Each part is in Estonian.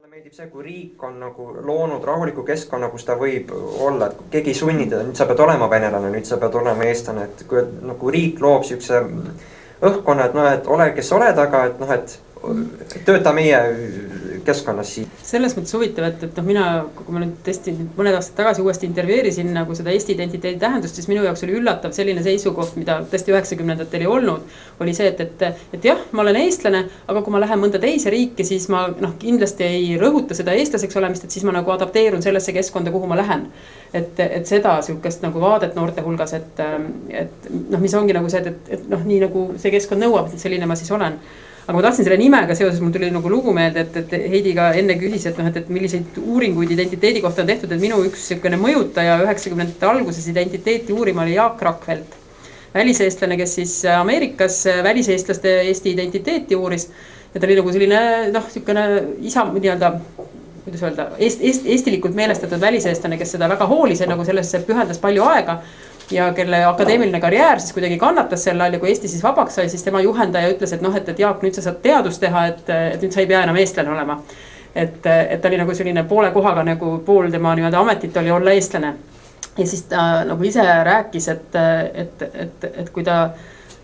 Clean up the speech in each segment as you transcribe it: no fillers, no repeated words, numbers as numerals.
Meeldib see, kui riik on nagu loonud rahuliku keskkonna, kus ta võib olla, et keegi ei sunni teda, nüüd sa pead olema venelane, nüüd sa pead olema eestlane, et kui nagu riik loob siukse õhkkonna, et noh, et ole, kes oled, aga et noh, et tööta meie keskkonnas siin. Selles mõttes huvitav, et mina, kui ma nüüd tõesti mõned aastad tagasi uuesti intervjueerisin nagu seda Eesti identiteedi tähendust, siis minu jaoks oli üllatav selline seisukoht, mida tõesti 90-ndatel ei olnud, oli see, et jah, ma olen eestlane, aga kui ma lähen mõnda teise riiki, siis ma kindlasti ei rõhuta seda eestlaseks olemist, et siis ma nagu adapteerun sellesse keskkonda, kuhu ma lähen. Et seda sihukest nagu vaadet noorte hulgas, et mis ongi nagu see, et nii nagu see keskkond nõuab, et selline ma siis olen. Aga ma tahtsin selle nimega seoses, mul tuli nagu lugu meelde, et Heidi ka enne küsis, et milliseid uuringuid identiteedi kohta on tehtud, et minu üks selline mõjutaja 90-ndate alguses identiteeti uurima oli Jaak Rakvelt. Väliseestlane, kes siis Ameerikas väliseestlaste Eesti identiteeti uuris. Ja ta oli nagu selline, selline isa, kuidas öelda, eestilikult meelestatud väliseestlane, kes seda väga hoolis ja nagu sellesse pühendas palju aega. Ja kelle akadeemiline karjäär siis kuidagi kannatas selle all ja kui Eesti siis vabaks sai, siis tema juhendaja ütles, et Jaak, nüüd sa saad teadust teha, et nüüd sa ei pea enam eestlane olema. Et ta oli nagu selline poole kohaga nagu pool tema ametit oli olla eestlane. Ja siis ta nagu ise rääkis, et kui ta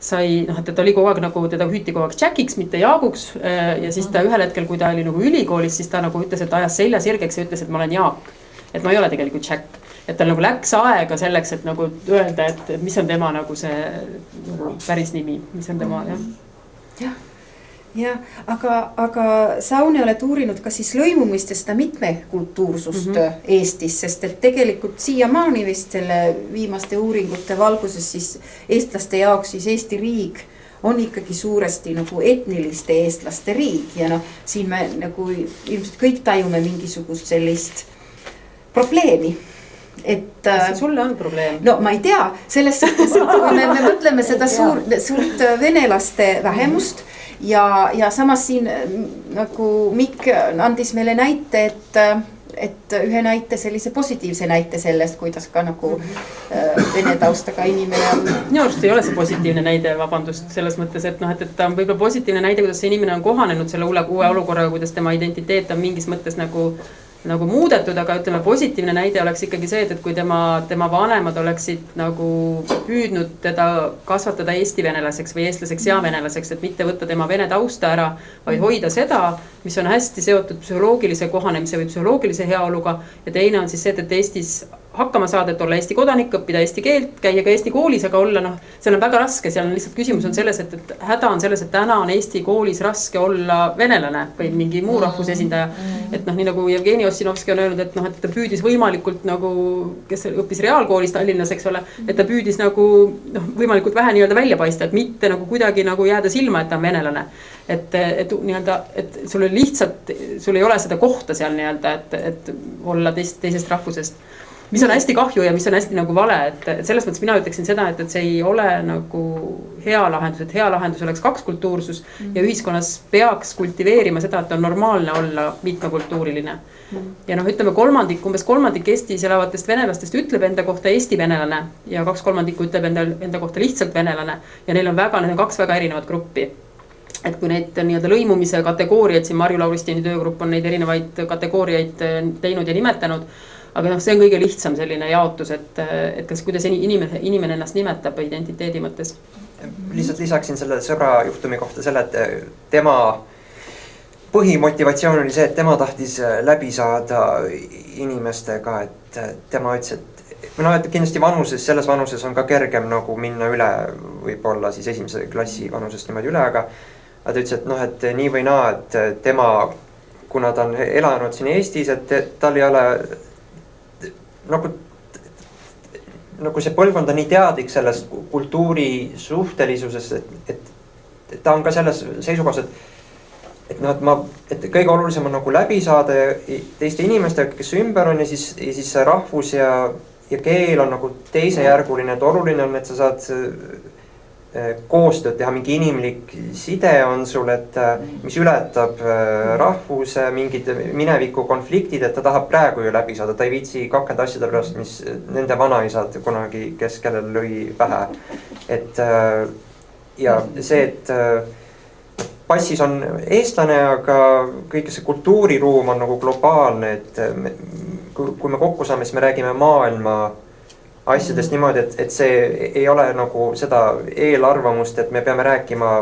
sai, et ta oli kogu aeg nagu teda hüüti kogu aeg Jackiks, mitte Jaaguks. Ja siis ta ühel hetkel, kui ta oli nagu ülikoolis, siis ta nagu ütles, et ajas selja sirgeks ja ütles, et ma olen Jaak. Et ma ei ole tegelikult Jack. Et tal nagu läks aega selleks, et nagu öelda, et mis on tema nagu see nagu päris nimi, mis on tema, jah. Ja, aga Sauni oled uurinud ka siis lõimumist ja seda mitmekultuursust Eestis, sest et tegelikult siiamaani vist selle viimaste uuringute valguses siis eestlaste jaoks siis Eesti riik on ikkagi suuresti nagu etniliste eestlaste riik ja siin me nagu ilmselt kõik tajume mingisugust sellist probleemi. Sulle on probleem? No ma ei tea, selles suhtes, kui me mõtleme seda suurt venelaste vähemust ja samas siin nagu Mikk andis meile näite, et ühe näite, sellise positiivse näite sellest, kuidas ka nagu vene taustaga inimene on. Minu arust ei ole see positiivne näide, vabandust, selles mõttes, et ta on võib-olla positiivne näide, kuidas see inimene on kohanenud selle uue olukorraga, kuidas tema identiteet on mingis mõttes nagu muudetud, aga ütleme positiivne näide oleks ikkagi see, et kui tema vanemad oleksid nagu püüdnud teda kasvatada eesti venelaseks või eestlaseks ja venelaseks, et mitte võtta tema vene tausta ära, vaid hoida seda, mis on hästi seotud psühholoogilise kohanemise või psühholoogilise heaoluga ja teine on siis see, et Eestis hakkama saada, et olla Eesti kodanik, õppida eesti keelt, käia ka Eesti koolis, aga olla seal on väga raske, seal on lihtsalt küsimus on selles, et häda on selles, et täna on Eesti koolis raske olla venelane või mingi muu rahvuse esindaja. Et nii nagu Jevgeni Ossinovski on öelnud, et ta püüdis võimalikult nagu, kes õppis reaalkoolis Tallinnas, eks ole, et ta püüdis nagu võimalikult vähe nii-öelda välja paista, et mitte nagu kuidagi nagu jääda silma, et ta on venelane. Et sul ei ole seda kohta seal nii-öelda, et olla teisest rahvusest. Mis on hästi kahju ja mis on hästi nagu vale, et selles mõttes mina ütleksin seda, et see ei ole nagu hea lahendus, et hea lahendus oleks kakskultuursus ja ühiskonnas peaks kultiveerima seda, et on normaalne olla mitmekultuuriline. Ja ütleme umbes kolmandik Eestis elavatest venelastest ütleb enda kohta Eesti venelane ja 2/3 ütleb enda kohta lihtsalt venelane ja neil on kaks väga erinevat gruppi. Et kui neid nii-öelda lõimumise kategooriaid, siin Marju Lauristini töögrupp on neid erinevaid kategooriaid teinud ja nimetanud, aga see on kõige lihtsam selline jaotus, et kuidas inimene ennast nimetab identiteedi mõttes. Lihtsalt lisaksin selle sõbra juhtumi kohta selle, et tema põhimotivatsioon oli see, et tema tahtis läbi saada inimestega, et tema ütles, et kindlasti selles vanuses on ka kergem nagu minna üle, võib-olla siis esimese klassi vanusest niimoodi üle, aga ta ütles, et nii või naa, et tema, kuna ta on elanud siin Eestis, et tal ei ole nagu see põlvkond on nii teadlik sellest kultuuri suhtelisusest, et ta on ka selles seisukohas, et kõige olulisem on nagu läbi saada teiste inimestega, kes ümber on ja siis rahvus ja keel on nagu teisejärguline, et oluline on, et sa saad koostööd teha, mingi inimlik side on sul, et mis ületab rahvuse, mingid mineviku konfliktid, et ta tahab praegu ju läbi saada, ta ei viitsi kakenda asjade pärast, mis nende vanaisad kunagi, kes kellel lõi pähe. Et ja see, et passis on eestlane, aga kõik see kultuuriruum on nagu globaalne, et kui me kokku saame, siis me räägime maailma asjadest niimoodi, et see ei ole nagu seda eelarvamust, et me peame rääkima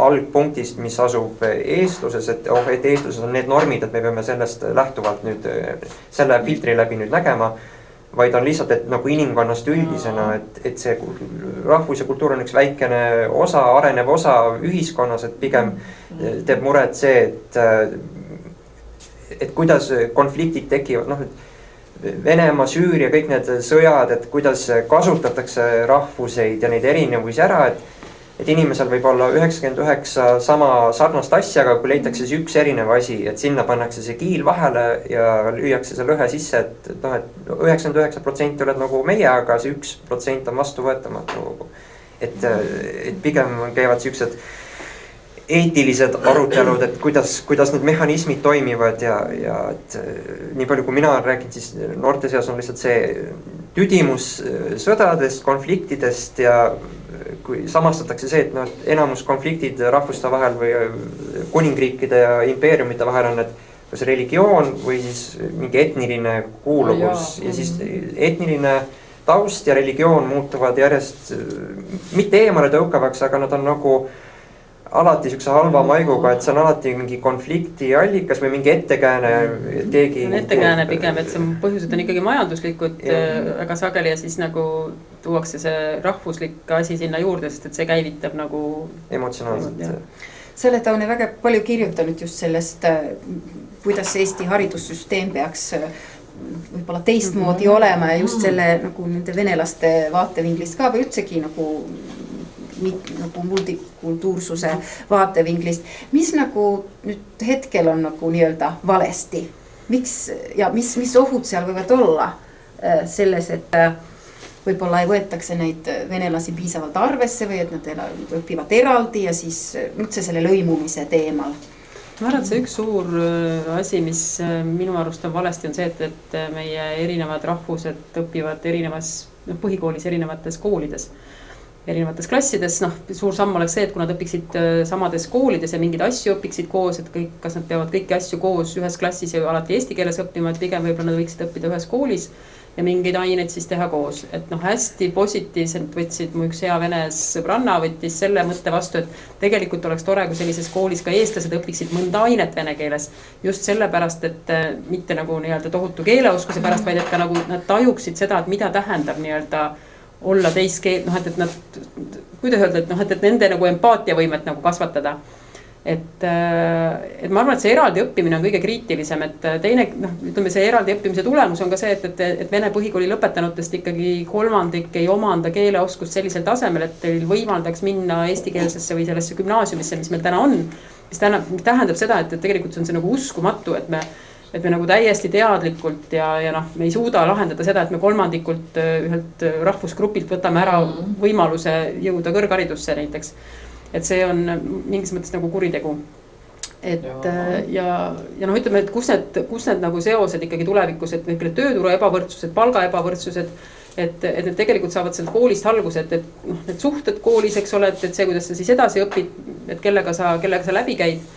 algpunktist, mis asub eestluses, et eestluses on need normid, et me peame sellest lähtuvalt nüüd selle filtri läbi nüüd nägema, vaid on lihtsalt, et nagu inimkonnast üldisena, et see rahvus ja kultuur on üks väikene osa, arenev osa ühiskonnas, et pigem teeb muret see, et kuidas konfliktid tekivad, noh, et Venemaa, Süüria, kõik need sõjad, et kuidas kasutatakse rahvuseid ja neid erinevusi ära, et inimesel võib olla 99 sama sarnast asja, aga kui leitakse siis üks erinev asi, et sinna pannakse see kiil vahele ja lüüakse see lõhe sisse, et noh, et 99% oled nagu meie, aga see 1% on vastuvõetamatu. Et pigem käivad siuksed eetilised arutelud, et kuidas need mehhanismid toimivad ja et nii palju kui mina olen rääkinud, siis noorte seas on lihtsalt see tüdimus sõdadest, konfliktidest ja kui samastatakse see, et noh, enamus konfliktid rahvuste vahel või kuningriikide ja impeeriumite vahel on, et kas religioon või siis mingi etniline kuuluvus ja siis etniline taust ja religioon muutuvad järjest mitte eemale tõukavaks, aga nad on nagu alati siukse halva maiguga, et see on alati mingi konflikti allikas või mingi ettekääne. Ettekääne pigem, et see põhjused on ikkagi majanduslikud väga sageli ja siis nagu tuuakse see rahvuslik asi sinna juurde, sest et see käivitab nagu emotsionaalselt. Sa oled Taune väga palju kirjutanud just sellest, kuidas Eesti haridussüsteem peaks võib-olla teistmoodi olema ja just selle nagu nende venelaste vaatevinglist ka või üldsegi nagu multikultuursuse vaatevinglist. Mis nagu nüüd hetkel on nagu nii-öelda valesti? Miks ja mis ohud seal võivad olla selles, et võib-olla ei võetakse neid venelasi piisavalt arvesse või et nad õpivad eraldi ja siis üldse selle lõimumise teemal? Ma arvan, et see üks suur asi, mis minu arust on valesti, on see, et meie erinevad rahvused õpivad põhikoolis erinevates koolides. Erinevates klassides, suur samm oleks see, et kui nad õpiksid samades koolides ja mingeid asju õpiksid koos, et kõik, kas nad peavad kõiki asju koos ühes klassis ja alati eesti keeles õppima, et pigem võib-olla nad võiksid õppida ühes koolis ja mingeid aineid siis teha koos. Et hästi positiivselt võtsid mu üks hea vene sõbranna, võttis selle mõtte vastu, et tegelikult oleks tore, kui sellises koolis ka eestlased õpiksid mõnda ainet vene keeles. Just sellepärast, et mitte nagu nii-öelda tohutu keeleoskuse pärast, vaid et ka nagu nad tajuksid seda, et mida tähendab nii-öelda olla teiskeelt, et nad, kuidas öelda, et nende nagu empaatiavõimet nagu kasvatada. Et ma arvan, et see eraldi õppimine on kõige kriitilisem, et teine, ütleme see eraldi õppimise tulemus on ka see, et vene põhikooli lõpetanutest ikkagi kolmandik ei omanda keeleoskust sellisel tasemel, et teil võimaldaks minna eestikeelsesse või sellesse gümnaasiumisse, mis meil täna on, mis tähendab seda, et tegelikult see on see nagu uskumatu, et me nagu täiesti teadlikult ja me ei suuda lahendada seda, et me kolmandikult ühelt rahvusgrupilt võtame ära võimaluse jõuda kõrgharidusse näiteks. Et see on mingis mõttes nagu kuritegu. Ja ütleme, et kus need nagu seosed ikkagi tulevikus, et tööturu ebavõrdsused, palga ebavõrdsused, et need tegelikult saavad sealt koolist algused, et need suhted koolis, eks ole, et see, kuidas sa siis edasi õpid, et kellega sa läbi käid.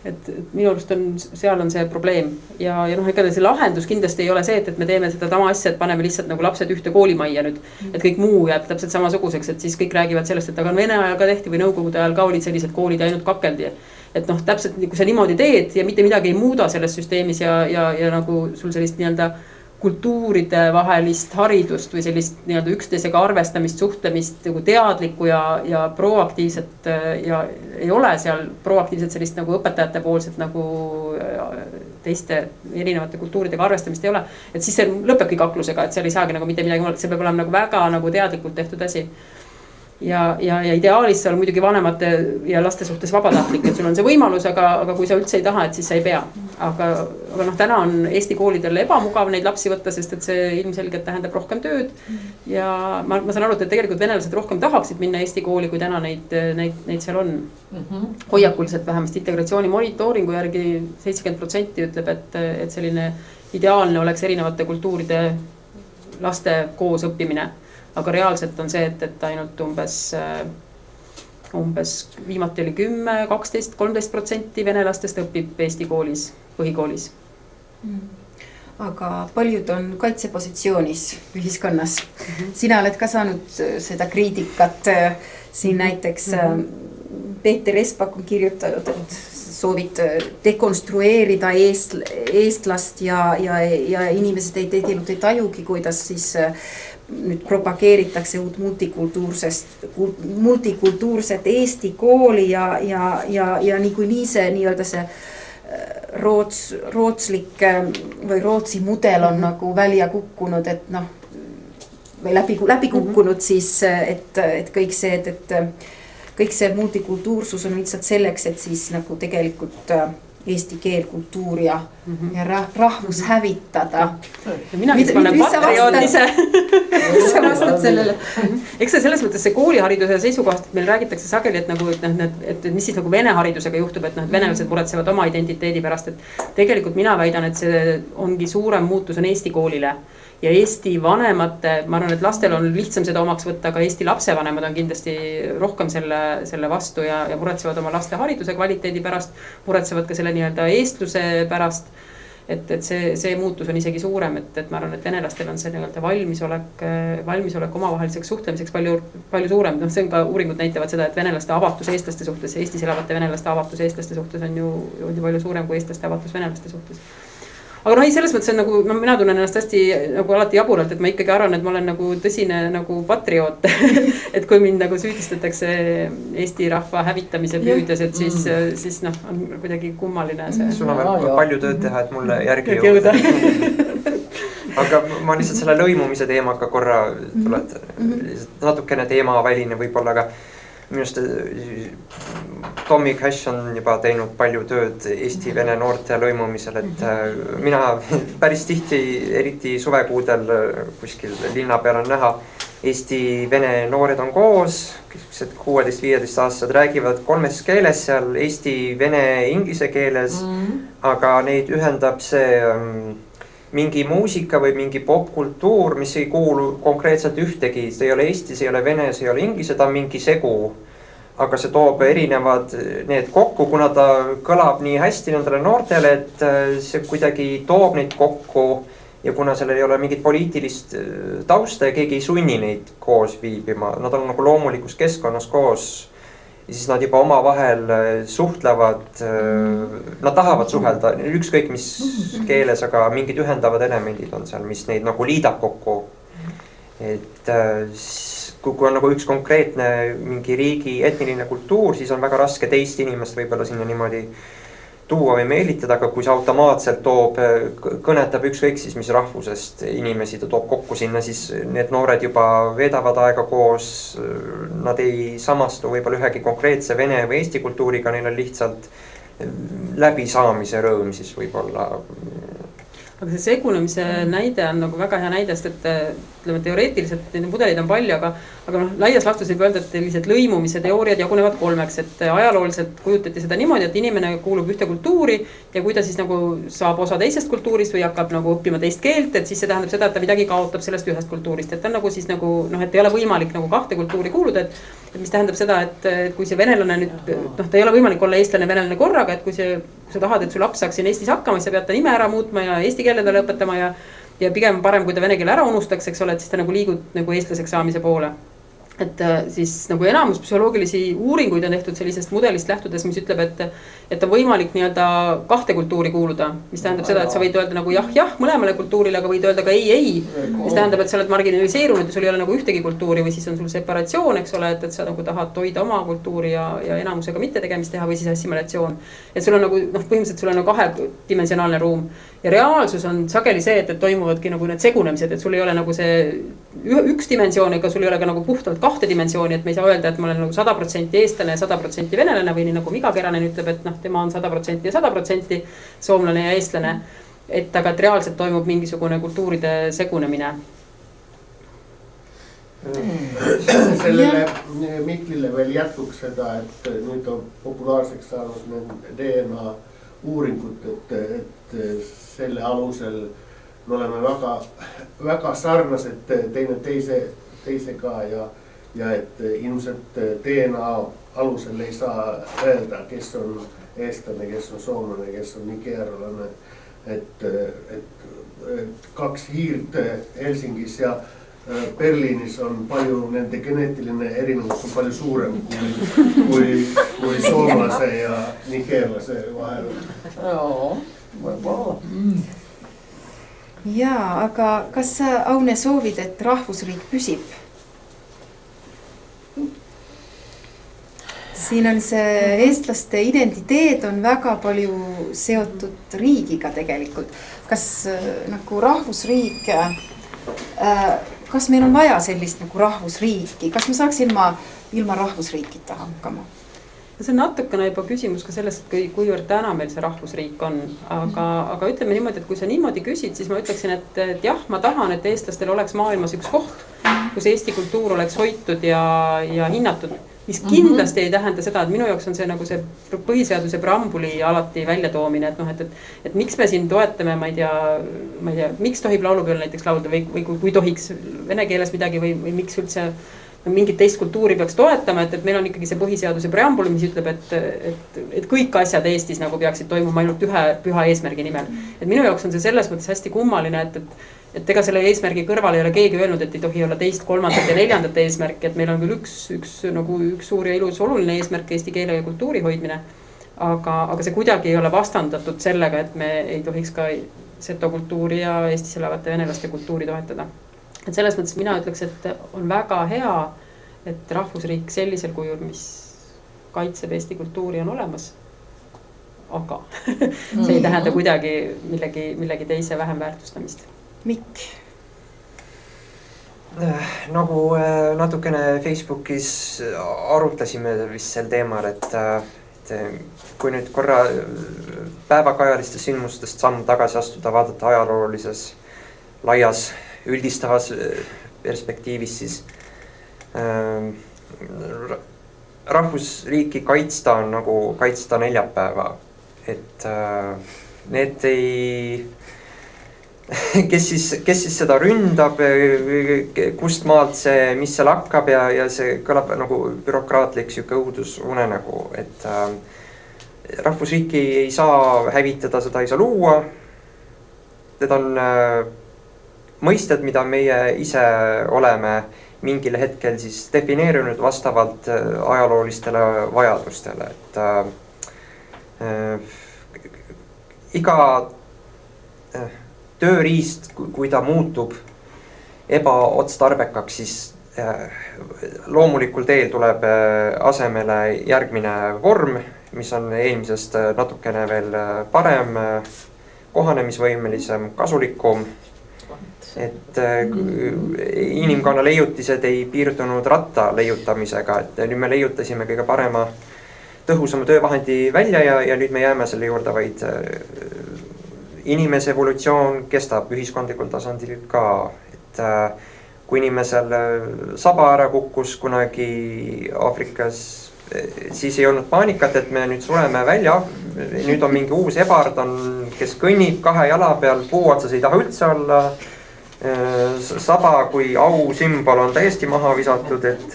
Et minu arust seal on see probleem ja ega see lahendus kindlasti ei ole see, et me teeme seda tama asja, et paneme lihtsalt nagu lapsed ühte koolimajja nüüd, et kõik muu jääb täpselt samasuguseks, et siis kõik räägivad sellest, et aga on Vene ajal ka tehti või Nõukogude ajal ka olid sellised koolid ja ainult kakeldi. Et täpselt kui sa niimoodi teed ja mitte midagi ei muuda selles süsteemis ja nagu sul sellist nii-öelda kultuuride vahelist haridust või sellist nii-öelda üksteisega arvestamist, suhtlemist nagu teadlikku ja proaktiivset ja ei ole seal proaktiivset sellist nagu õpetajate poolset nagu teiste erinevate kultuuridega arvestamist ei ole. Et siis see lõpebki kaklusega, et seal ei saagi nagu mitte midagi, see peab olema nagu väga nagu teadlikult tehtud asi. Ja ideaalis seal muidugi vanemate ja laste suhtes vabatahtlik, et sul on see võimalus, aga kui sa üldse ei taha, et siis sa ei pea. Aga täna on Eesti koolidel ebamugav neid lapsi võtta, sest et see ilmselgelt tähendab rohkem tööd. Ja ma saan aru, et tegelikult venelased rohkem tahaksid minna Eesti kooli, kui täna neid seal on. Hoiakuliselt vähemasti integratsiooni monitooringu järgi 70% ütleb, et selline ideaalne oleks erinevate kultuuride laste koos õppimine. Aga reaalselt on see, et ainult umbes umbes viimati oli 10, 12, 13% venelastest õpib Eesti koolis, põhikoolis. Aga paljud on kaitsepositsioonis ühiskonnas. Sina oled ka saanud seda kriitikat. Siin näiteks Peeter Espak on kirjutanud, et soovid dekonstrueerida eestlast ja inimesed tegelikult ei tajugi, kuidas siis nüüd propageeritakse uut multikultuurset Eesti kooli ja niikuinii see nii-öelda see rootslik või Rootsi mudel on nagu välja kukkunud, et noh, või läbi kukkunud siis, et kõik see multikultuursus on lihtsalt selleks, et siis nagu tegelikult eesti keel, kultuur ja rahvus hävitada. Mina olen patrioot ise. Mis sa vastad sellele? Eks see selles mõttes see koolihariduse seisukohast, et meil räägitakse sageli, et, nagu, et mis siis nagu vene haridusega juhtub, et venelased muretsevad oma identiteedi pärast, et tegelikult mina väidan, et see ongi suurem muutus on Eesti koolile. Ja Eesti vanemate, ma arvan, et lastel on lihtsam seda omaks võtta, aga Eesti lapsevanemad on kindlasti rohkem selle vastu ja muretsevad oma laste hariduse kvaliteedi pärast, muretsevad ka selle nii-öelda eestluse pärast, et see muutus on isegi suurem, et ma arvan, et venelastel on see nii-öelda valmisolek omavaheliseks suhtlemiseks palju suurem. See on ka uuringud näitavad seda, et venelaste avatus eestlaste suhtes, Eestis elavate venelaste avatus eestlaste suhtes on ju palju suurem kui eestlaste avatus venelaste suhtes. Aga ei, selles mõttes on nagu, mina tunnen ennast hästi nagu alati jaburalt, et ma ikkagi arvan, et ma olen nagu tõsine nagu patrioot, et kui mind nagu süüdistatakse Eesti rahva hävitamise püüdes, et siis noh, on kuidagi kummaline see. Sul on veel palju tööd teha, et mulle järgi jõuda. Aga ma lihtsalt selle lõimumise teemaga korra tulet natukene teemaväline võib-olla, aga minust Tommy Cash on juba teinud palju tööd Eesti-Vene noorte lõimumisel, et mina päris tihti, eriti suvekuudel kuskil linna peal on näha, Eesti-Vene noored on koos, 16-15 aastased räägivad 3 keeles seal, Eesti, vene, inglise keeles, aga neid ühendab see mingi muusika või mingi popkultuur, mis ei kuulu konkreetselt ühtegi, see ei ole Eesti, see ei ole vene, see ei ole inglise, ta on mingi segu. Aga see toob erinevad need kokku, kuna ta kõlab nii hästi nendele noortele, et see kuidagi toob neid kokku ja kuna sellel ei ole mingit poliitilist tausta ja keegi ei sunni neid koos viibima, nad on nagu loomulikus keskkonnas koos ja siis nad juba omavahel suhtlevad, nad tahavad suhelda, ükskõik mis keeles, aga mingid ühendavad elemendid on seal, mis neid nagu liidab kokku. Et kui on nagu üks konkreetne mingi riigi etniline kultuur, siis on väga raske teist inimest võib-olla sinna niimoodi tuua või meelitada, aga kui see automaatselt kõnetab ükskõik siis mis rahvusest inimesi, ta toob kokku sinna, siis need noored juba veedavad aega koos, nad ei samastu võib-olla ühegi konkreetse vene või eesti kultuuriga, neil on lihtsalt läbisaamise rõõm siis võib-olla. Aga see segunemise näide on nagu väga hea näide, sest et ütleme, teoreetiliselt mudeleid on palju, aga laias laastus võib öelda, et sellised lõimumise teooriad jagunevad 3, et ajalooliselt kujutati seda niimoodi, et inimene kuulub ühte kultuuri ja kui ta siis nagu saab osa teisest kultuurist või hakkab nagu õppima teist keelt, et siis see tähendab seda, et ta midagi kaotab sellest ühest kultuurist, et ta on nagu siis nagu et ei ole võimalik nagu 2 kultuuri kuuluda, et mis tähendab seda, et kui see venelane nüüd, ta ei ole võimalik olla eestlane venelane korraga, et kui sa tahad, et su laps saaks siin Eestis hakkama, siis sa pead ta nime ära muutma ja eesti keele talle õpetama ja pigem parem, kui ta vene keele ära unustaks, eks ole, et siis ta nagu liigub nagu eestlaseks saamise poole. Et siis nagu enamus psühholoogilisi uuringuid on tehtud sellisest mudelist lähtudes, mis ütleb, et on võimalik nii-öelda 2 kultuuri kuuluda, mis tähendab seda, et sa võid öelda nagu jah mõlemale kultuurile, aga võid öelda ka ei, mis tähendab, et sa oled marginaliseerunud ja sul ei ole nagu ühtegi kultuuri või siis on sul separatsioon, eks ole, et sa nagu tahad hoida oma kultuuri ja enamusega mitte tegemist teha või siis assimilatsioon. Et sul on nagu, põhimõtteliselt sul on nagu 2-dimensionaalne ruum ja reaalsus on sageli see, et toimuvadki nagu need segunemised, et sul ei ole nagu see üks dimensioon, ega sul ei ole ka nagu puhtalt 2 dimensiooni, et me ei saa öelda, et ma olen nagu 100% eestlane ja 100% venelane või nii nagu Miga Keranen ütleb, et tema on 100% ja 100% soomlane ja eestlane, et aga et reaalselt toimub mingisugune kultuuride segunemine. Sellele Miklile veel jätkuks seda, et nüüd on populaarseks saanud DNA uuringut, et selle alusel me oleme väga sarnased teine teisega ja ja et ilmselt DNA alusel ei saa öelda, kes on eestlane, kes on soomlane, kes on nigeerlane. Et kaks hiirt Helsingis ja Berliinis on palju, nende geneetiline erinevus on palju suurem kui soomlase ja nigeerlase vahel. Joo, võib-olla. Jaa, aga kas sa, Aune, soovid, et rahvusriik püsib? Siin on see eestlaste identiteet on väga palju seotud riigiga tegelikult. Kas nagu rahvusriik, kas meil on vaja sellist nagu rahvusriiki? Kas me saaks ilma rahvusriikita hakkama? See on natukene juba küsimus ka sellest, et kuivõrd täna meil see rahvusriik on. Aga ütleme niimoodi, et kui sa niimoodi küsid, siis ma ütleksin, et jah, ma tahan, et eestlastel oleks maailmas üks koht, kus eesti kultuur oleks hoitud ja hinnatud. Mis kindlasti ei tähenda seda, et minu jaoks on see nagu see põhiseaduse preambuli alati väljatoomine, et miks me siin toetame, ma ei tea, miks tohib laulupeol näiteks laulda või kui tohiks vene keeles midagi või miks üldse mingit teist kultuuri peaks toetama, et meil on ikkagi see põhiseaduse preambul, mis ütleb, et kõik asjad Eestis nagu peaksid toimuma ainult ühe püha eesmärgi nimel. Et minu jaoks on see selles mõttes hästi kummaline, et ega selle eesmärgi kõrval ei ole keegi öelnud, et ei tohi olla teist, kolmandat ja neljandat eesmärki, et meil on küll üks suur ja ilus oluline eesmärk eesti keele ja kultuuri hoidmine, aga see kuidagi ei ole vastandatud sellega, et me ei tohiks ka seto kultuuri ja Eestis elavate venelaste kultuuri toetada. Et selles mõttes mina ütleks, et on väga hea, et rahvusriik sellisel kujul, mis kaitseb Eesti kultuuri on olemas, aga see ei tähenda kuidagi millegi teise vähem väärtustamist. Mikk? Nagu natukene Facebookis arutlesime vist sel teemal, et kui nüüd korra päevakajalistest sündmustest samm tagasi astuda, vaadata ajaloolises laias üldistavas perspektiivis, siis rahvusriiki kaitsta on nagu kaitsta neljapäeva, et need ei kes siis seda ründab, kust maalt see, mis seal hakkab ja see kõlab nagu bürokraatlik siuke õudusunenägu, et rahvusriiki ei saa hävitada, seda ei saa luua. Need on mõisted, mida meie ise oleme mingil hetkel siis defineerinud vastavalt ajaloolistele vajadustele, et iga tööriist, kui ta muutub ebaotstarbekaks, siis loomulikul teel tuleb asemele järgmine vorm, mis on eelmisest natukene veel parem, kohanemisvõimelisem, kasulikum. Et inimkonna leiutised ei piirdunud ratta leiutamisega, et nüüd me leiutasime kõige parema tõhusama töövahendi välja ja nüüd me jääme selle juurde vaid inimese evolutsioon kestab ühiskondlikul tasandil ka, et kui inimesel saba ära kukkus kunagi Aafrikas, siis ei olnud paanikat, et me nüüd sureme välja, nüüd on mingi uus ebard, kes kõnnib kahe jala peal, puu otsas ei taha üldse olla, saba kui au sümbol on täiesti maha visatud, et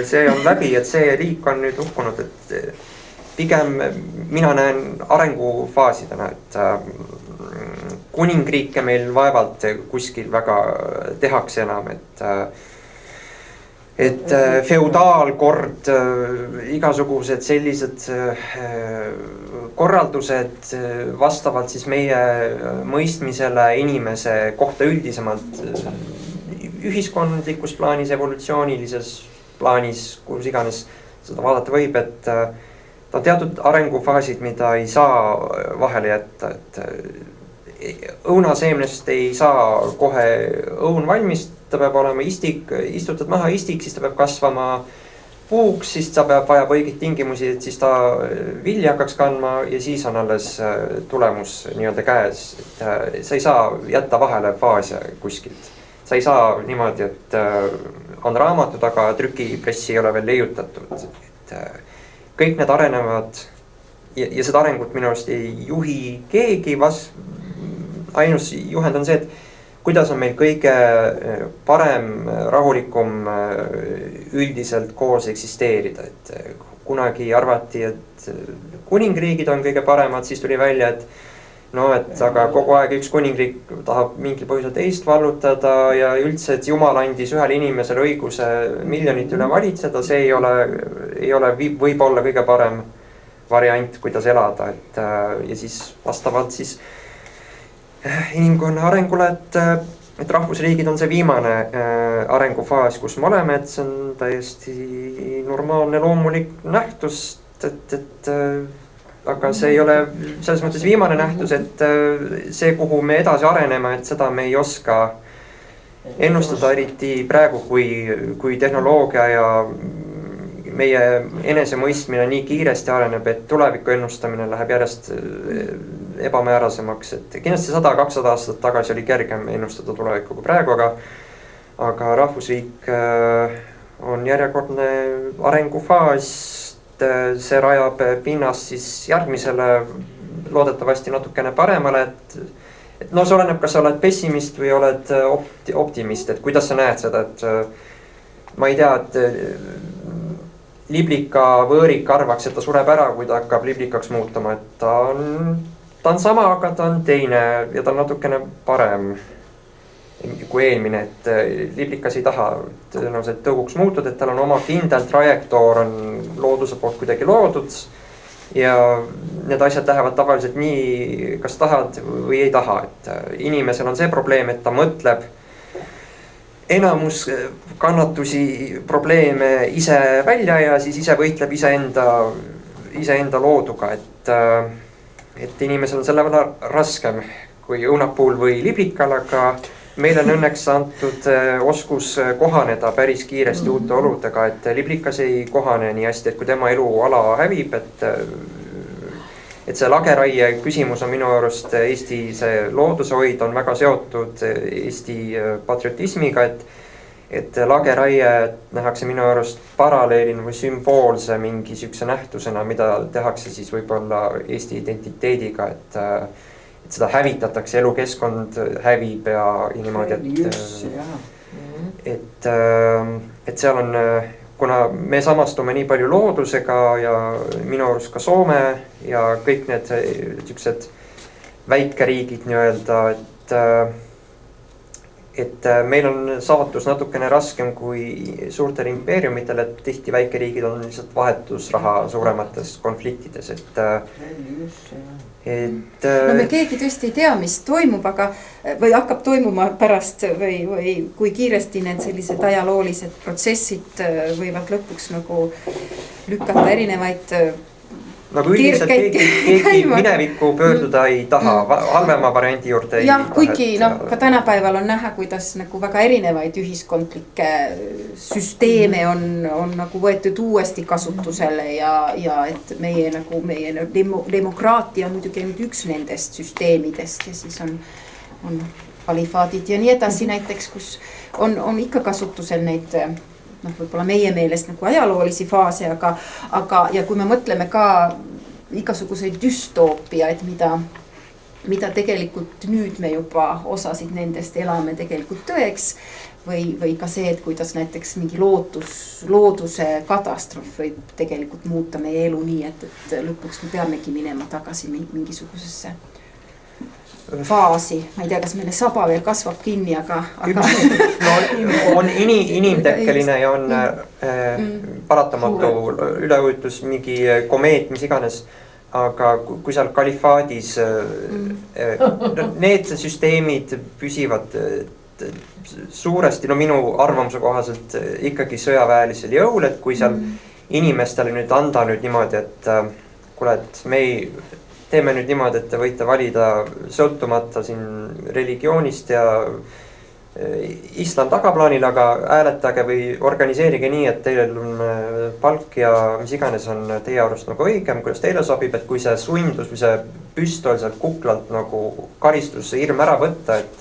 see on läbi, et see riik on nüüd hukkunud, et pigem mina näen arengufaasidena, et kuningriike meil vaevalt kuskil väga tehakse enam, et feudaalkord, igasugused sellised korraldused vastavalt siis meie mõistmisele inimese kohta üldisemalt ühiskondlikus plaanis, evolutsioonilises plaanis, kus iganes seda vaadata võib, et ta on teatud arengufaasid, mida ei saa vahele jätta, et õunaseemnest ei saa kohe õun valmis, ta peab olema istik, istutad maha istik, siis ta peab kasvama puuks, siis ta peab vajab õigeid tingimusi, et siis ta vilja hakkaks kandma ja siis on alles tulemus nii-öelda käes. Et sa ei saa jätta vahele faase kuskilt. Sa ei saa niimoodi, et on raamatud, aga trükipressi ei ole veel leiutatud. Et kõik need arenevad ja seda arengut minu arust ei juhi keegi. Ainus juhend on see, et kuidas on meil kõige parem, rahulikum üldiselt koos eksisteerida, et kunagi arvati, et kuningriigid on kõige paremad, siis tuli välja, et et aga kogu aeg üks kuningriik tahab mingil põhjusel teist vallutada ja üldse, et Jumal andis ühele inimesele õiguse miljonite üle valitseda, see ei ole võib-olla kõige parem variant, kuidas elada, ja siis vastavalt siis inimkonna arengule, et rahvusriigid on see viimane arengufaas, kus me oleme, et see on täiesti normaalne loomulik nähtus, et aga see ei ole selles mõttes viimane nähtus, et see, kuhu me edasi areneme, et seda me ei oska ennustada, eriti praegu, kui tehnoloogia ja meie enesemõistmine nii kiiresti areneb, et tuleviku ennustamine läheb järjest ebamäärasemaks, et kindlasti 100-200 aastat tagasi oli kergem ennustada tulevikku kui praegu, aga rahvusriik on järjekordne arengufaas. See rajab pinnast siis järgmisele loodetavasti natukene paremale, et see oleneb, kas sa oled pessimist või oled optimist, et kuidas sa näed seda, et ma ei tea, et liblika võõrik arvaks, et ta sureb ära, kui ta hakkab liblikaks muutuma, et ta on sama, aga ta on teine ja ta on natukene parem kui eelmine, et liblikas ei taha tõenäoliselt tõuguks muutuda, et tal on oma kindel trajektoor on looduse poolt kuidagi loodud ja need asjad lähevad tavaliselt nii, kas tahad või ei taha, et inimesel on see probleem, et ta mõtleb enamus kannatusi, probleeme ise välja ja siis ise võitleb iseenda looduga, et inimesel on selle võrra raskem kui õunapuul või liblikal, aga meil on õnneks antud oskus kohaneda päris kiiresti uute oludega, et liblikas ei kohane nii hästi, et kui tema eluala hävib, et see lageraie küsimus on minu arust Eesti see loodushoid on väga seotud Eesti patriotismiga, et lageraie nähakse minu arust paralleelina või sümboolse mingi sükse nähtusena, mida tehakse siis võib-olla Eesti identiteediga, et seda hävitatakse, elukeskkond hävib ja niimoodi, et seal on, kuna me samastume nii palju loodusega ja minu arust ka Soome ja kõik need siuksed väikeriigid nii-öelda, et meil on saatus natukene raskem kui suurtel impeeriumitel, et tihti väikeriigid on lihtsalt vahetusraha suuremates konfliktides, no me keegi tõesti ei tea, mis toimub, aga või hakkab toimuma pärast või kui kiiresti need sellised ajaloolised protsessid võivad lõpuks nagu lükata erinevaid nagu üldiselt keegi minevikku pöörduda ei taha, halvema variandi juurde ei taha. Kuigi ka tänapäeval on näha, kuidas nagu väga erinevaid ühiskondlikke süsteeme on nagu võetud uuesti kasutusele ja et meie demokraatia on muidugi ainult üks nendest süsteemidest ja siis on kalifaadid ja nii edasi näiteks, kus on ikka kasutusel neid võib-olla meie meelest nagu ajaloolisi faase, aga ja kui me mõtleme ka igasuguseid düstoopiaid, mida tegelikult nüüd me juba osasid nendest elame tegelikult tõeks või ka see, et kuidas näiteks mingi looduse katastroof võib tegelikult muuta meie elu nii, et lõpuks me peamegi minema tagasi mingisugusesse faasi, ma ei tea, kas meile saba veel kasvab kinni, aga no on inimtekkeline ja on paratamatu üleujutus, mingi komeet, mis iganes, aga kui seal kalifaadis need süsteemid püsivad suuresti, no minu arvamuse kohaselt ikkagi sõjaväelisel jõul, et kui seal inimestele nüüd anda nüüd niimoodi, et kuule, et me teeme nüüd niimoodi, et te võite valida sõltumata siin religioonist ja islam tagaplaanil, aga hääletage või organiseerige nii, et teil on palk ja mis iganes on teie arust nagu õigem, kuidas teile sobib, et kui see sundus või see püstol sealt kuklalt nagu karistuse hirm ära võtta, et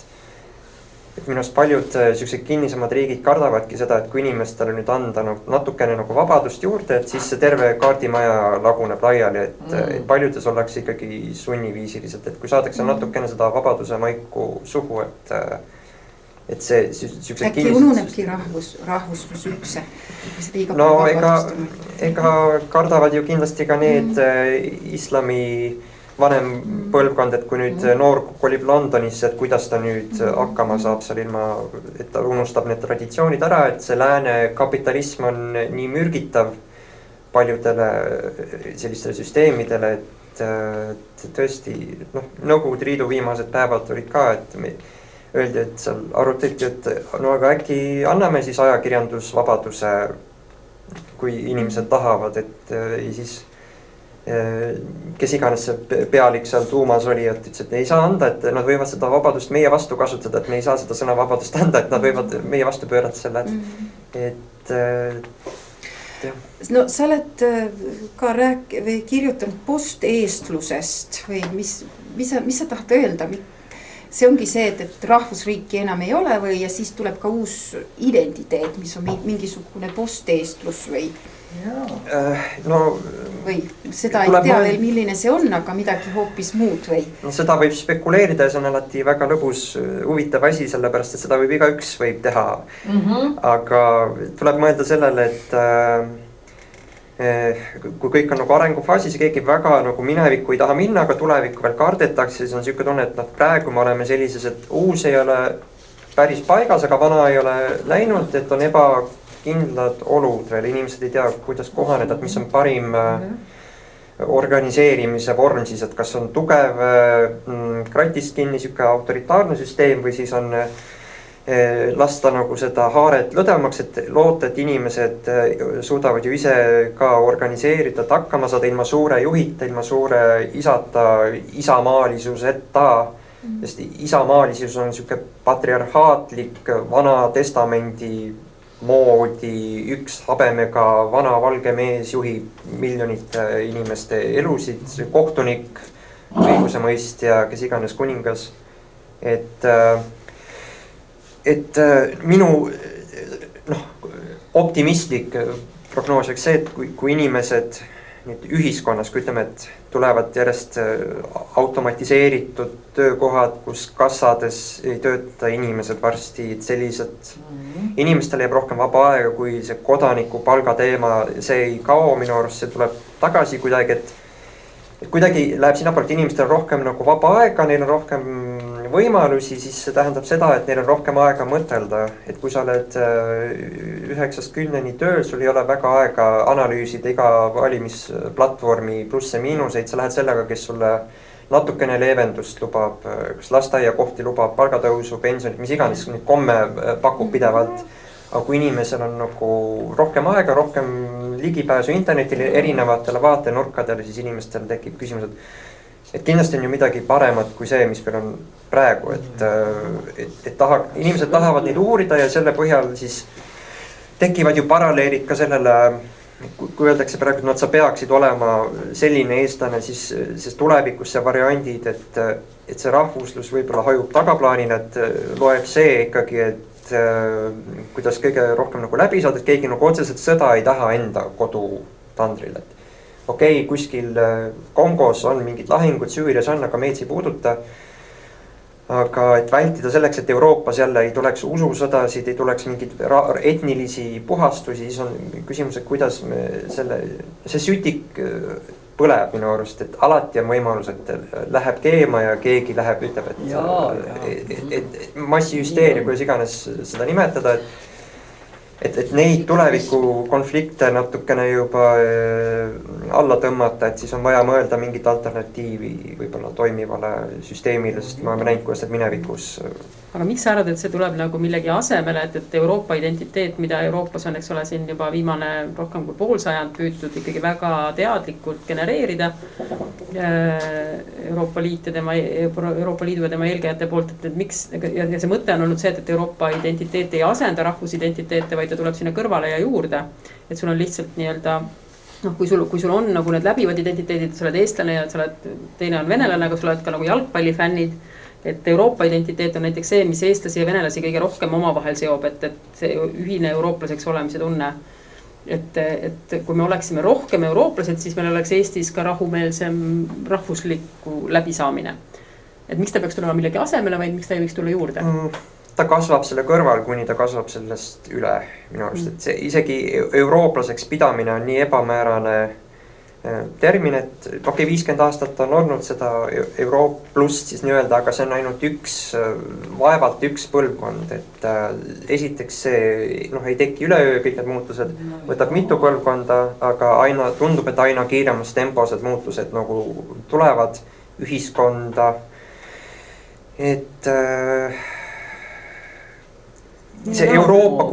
minu arust paljud sellised kinnisemad riigid kardavadki seda, et kui inimestele nüüd anda natukene nagu vabadust juurde, et siis see terve kaardimaja laguneb laiali, et paljudes ollakse ikkagi sunniviisiliselt, et kui saadakse natukene seda vabaduse maiku suhu, et see siukse äkki ununebki rahvuslus üldse? No ega kardavad ju kindlasti ka need islami vanem põlvkond, et kui nüüd noor kolib Londonisse, et kuidas ta nüüd hakkama saab seal ilma, et ta unustab need traditsioonid ära, et see lääne kapitalism on nii mürgitav paljudele sellistele süsteemidele, et tõesti, Nõukogude Liidu viimased päevad olid ka, et öeldi, et seal arutati, et no aga äkki anname siis ajakirjandusvabaduse, kui inimesed tahavad, et siis kes iganes see pealik seal tuumas oli, et ütles, et ei saa anda, et nad võivad seda vabadust meie vastu kasutada, et me ei saa seda sõna vabadust anda, et nad võivad meie vastu pöörata selle, et jah. No sa oled ka kirjutanud posteestlusest või mis sa tahad öelda? See ongi see, et rahvusriiki enam ei ole või ja siis tuleb ka uus identiteet, mis on mingisugune posteestlus või? Või seda ei tea veel, milline see on, aga midagi hoopis muud või? No seda võib spekuleerida ja see on alati väga lõbus, huvitav asi, sellepärast et seda võib igaüks võib teha. Aga tuleb mõelda sellele, et kui kõik on nagu arengufaasis ja keegi väga nagu minevikku ei taha minna, aga tulevikku veel kardetakse, siis on siuke tunne, et praegu me oleme sellises, et uus ei ole päris paigas, aga vana ei ole läinud, et on ebakindlad olud veel, inimesed ei tea, kuidas kohaneda, et mis on parim organiseerimise vorm siis, et kas on tugev kratist kinni siuke autoritaarne süsteem või siis on lasta nagu seda haaret lõdvemaks, et loota, et inimesed suudavad ju ise ka organiseerida, et hakkama saada ilma suure juhita, ilma suure isata, isamaalisuseta. Sest isamaalisus on siuke patriarhaatlik vana testamendi moodi, üks habemega vana valge mees juhib miljonite inimeste elusid, kohtunik, õigusemõistja, kes iganes kuningas, et minu optimistlik prognoos oleks see, et kui inimesed nüüd ühiskonnas, kui ütleme, et tulevad järjest automatiseeritud töökohad, kus kassades ei tööta inimesed varsti, et sellised inimestele jääb rohkem vaba aega, kui see kodaniku palga teema, see ei kao minu arust, see tuleb tagasi kuidagi, et kuidagi läheb sinnapoole, et inimestel on rohkem nagu vaba aega, neil on rohkem võimalusi, siis see tähendab seda, et neil on rohkem aega mõtelda, et kui sa oled 9-10 tööl, sul ei ole väga aega analüüsida iga valimisplatvormi plusse-miinuseid, sa lähed sellega, kes sulle natukene leevendust lubab, kas lasteaiakohti lubab, palgatõusu, pensionit, mis iganes, komme pakub pidevalt. Aga kui inimesel on nagu rohkem aega, rohkem ligipääsu internetile, erinevatele vaatenurkadele, siis inimestel tekib küsimus, et kindlasti on ju midagi paremat kui see, mis meil on praegu, et inimesed tahavad neid uurida ja selle põhjal siis tekivad ju paralleelid ka sellele, kui öeldakse praegu, et sa peaksid olema selline eestlane, siis tulevikus see variandid, et see rahvuslus võib-olla hajub tagaplaanile, et loeb see ikkagi, et kuidas kõige rohkem nagu läbi saada, et keegi nagu otseselt sõda ei taha enda kodutandril, et okei, kuskil Kongos on mingid lahingud, Süürias on, aga meid see ei puuduta. Aga et vältida selleks, et Euroopas jälle ei tuleks ususõdasid, ei tuleks mingid etnilisi puhastusi, siis on küsimus, et kuidas me see sütik põleb minu arust, et alati on võimalus, et läheb keema ja keegi läheb, ütleb, et massihüsteeria, kuidas iganes seda nimetada, et neid tuleviku konflikte natukene juba alla tõmmata, et siis on vaja mõelda mingit alternatiivi võib-olla toimivale süsteemile, sest me oleme näinud, kuidas need minevikus. Aga miks sa arvad, et see tuleb nagu millegi asemele, et Euroopa identiteet, mida Euroopas on, eks ole, siin juba viimane rohkem kui poolsajand püütud ikkagi väga teadlikult genereerida Euroopa Liidu ja tema eelkäijate poolt, et miks, ja see mõte on olnud see, et Euroopa identiteet ei asenda rahvusidentiteete, vaid ta tuleb sinna kõrvale ja juurde, et sul on lihtsalt nii-öelda kui sul on nagu need läbivad identiteedid, sa oled eestlane ja sa oled, teine on venelane, aga sa oled ka nagu jalgpallifännid, et Euroopa identiteet on näiteks see, mis eestlasi ja venelasi kõige rohkem omavahel seob, et see ühine eurooplaseks olemise tunne. Et kui me oleksime rohkem eurooplased, siis meil oleks Eestis ka rahumeelsem rahvuslikku läbisaamine. Et miks ta peaks tulema millegi asemele, vaid miks ta ei võiks tulla juurde? ta kasvab selle kõrval, kuni ta kasvab sellest üle minu arust, et see isegi eurooplaseks pidamine on nii ebamäärane termin, et okei, 50 aastat on olnud seda Eurooplust siis nii-öelda, aga see on ainult vaevalt üks põlvkond, et esiteks see ei teki üleöö, kõik need muutused võtab mitu põlvkonda, aga tundub, et aina kiiremas tempos need muutused nagu tulevad ühiskonda, et see Euroopa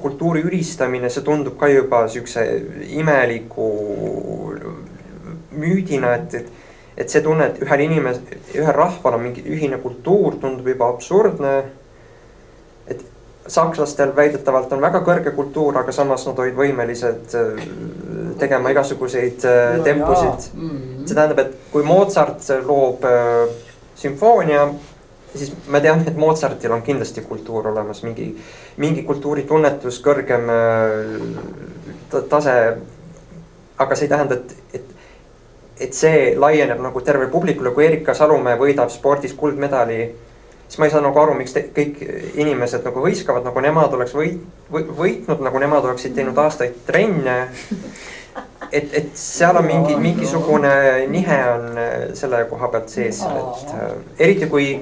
kultuuri ülistamine, see tundub ka juba siukse imeliku müüdina, et see tunne, et ühel rahval on mingi ühine kultuur, tundub juba absurdne. Et sakslastel väidetavalt on väga kõrge kultuur, aga samas nad olid võimelised tegema igasuguseid tempusid. See tähendab, et kui Mozart loob sümfoonia, siis me teame, et Mozartil on kindlasti kultuur olemas, mingi kultuuritunnetus, kõrgem tase, aga see ei tähenda, et see laieneb nagu terve publikule, kui Erika Salumäe võidab spordis kuldmedali, siis ma ei saa nagu aru, miks kõik inimesed nagu hõiskavad, nagu nemad oleks võitnud, nagu nemad oleksid teinud aastaid trenne. Et seal on mingisugune nihe on selle koha pealt sees, et eriti kui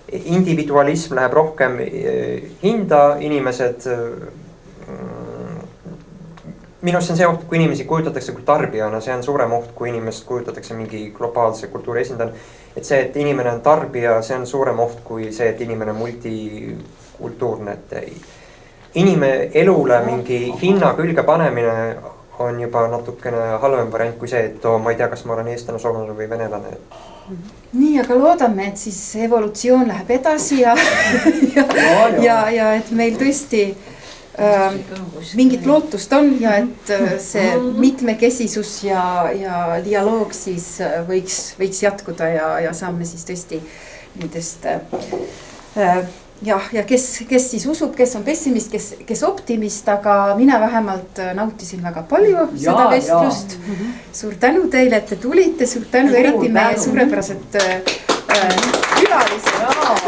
individualism läheb rohkem hinda, inimesed, minu arust on see oht, kui inimesi kujutatakse kui tarbijana, see on suurem oht, kui inimest kujutatakse mingi globaalse kultuuri esindajana. Et see, et inimene on tarbija, see on suurem oht kui see, et inimene on multikultuurne, et elule mingi hinna külge panemine on juba natukene halvem variant kui see, et ma ei tea, kas ma olen eestlane, soomlane või venelane. Nii, aga loodame, et siis evolutsioon läheb edasi ja et meil tõesti mingit lootust on ja et see mitmekesisus ja dialoog siis võiks jätkuda ja saame siis tõesti nendest ja kes siis usub, kes on pessimist, kes optimist, aga mina vähemalt nautisin väga palju seda vestlust. Suur tänu teile, et te tulite, suur tänu eriti meie suurepärased külalised.